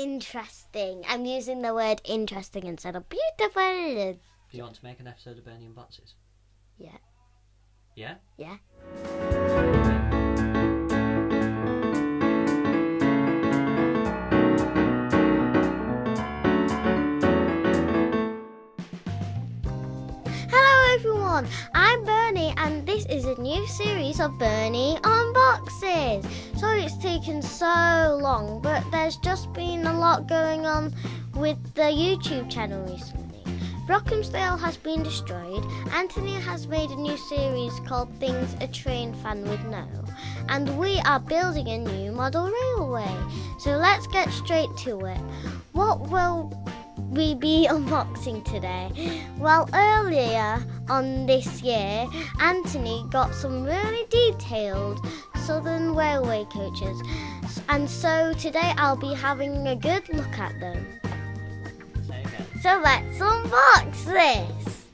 Interesting. I'm using the word interesting instead of beautiful. Do you want to make an episode of Berny Unboxes? Yeah. Yeah? Yeah. Hello everyone, I'm Bernie and this is a new series of Berny Unboxes. Sorry it's taken so long, but there's just been a lot going on with the YouTube channel recently. Brockenstale has been destroyed, Anthony has made a new series called Things a Train Fan Would Know, and we are building a new model railway. So let's get straight to it. What will we be unboxing today? Well, earlier on this year, Anthony got some really detailed Southern Railway coaches, and so today I'll be having a good look at them. So let's unbox this.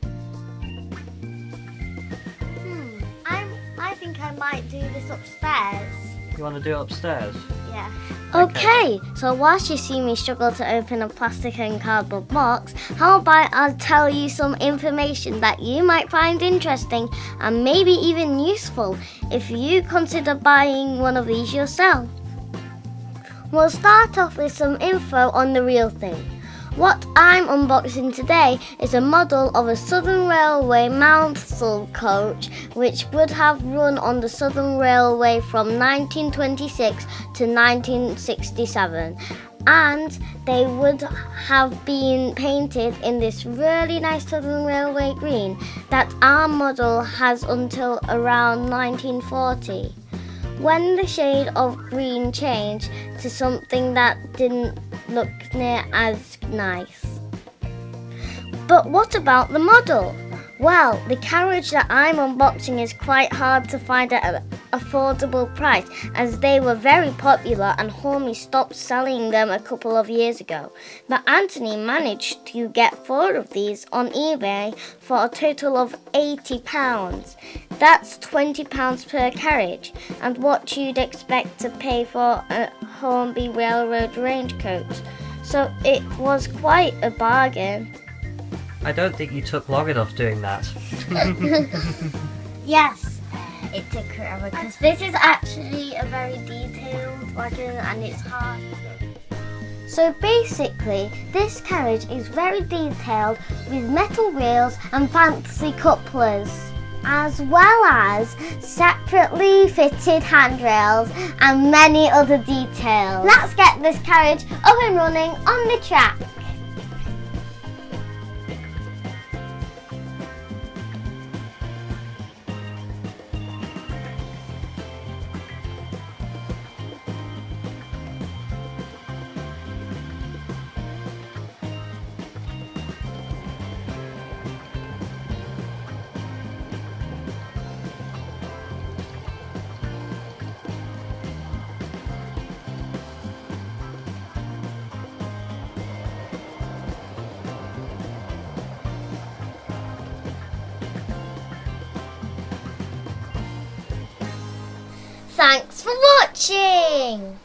I think I might do this upstairs. You want to do it upstairs? Yeah. Okay, so whilst you see me struggle to open a plastic and cardboard box, how about I tell you some information that you might find interesting and maybe even useful if you consider buying one of these yourself. We'll start off with some info on the real thing. What I'm unboxing today is a model of a Southern Railway Maunsell coach which would have run on the Southern Railway from 1926 to 1967, and they would have been painted in this really nice Southern Railway green that our model has until around 1940, when the shade of green changed to something that didn't look near as nice. But what about the model? Well, the carriage that I'm unboxing is quite hard to find at an affordable price, as they were very popular and Hormy stopped selling them a couple of years ago. But Anthony managed to get 4 of these on eBay for a total of £80. That's £20 per carriage, and what you'd expect to pay for a Hornby Railroad Rangecoat. So it was quite a bargain. I don't think you took long enough doing that. Yes, it took forever because this is actually a very detailed wagon and it's hard. So basically, this carriage is very detailed with metal wheels and fancy couplers, as well as separately fitted handrails and many other details. Let's get this carriage up and running on the track. Thanks for watching!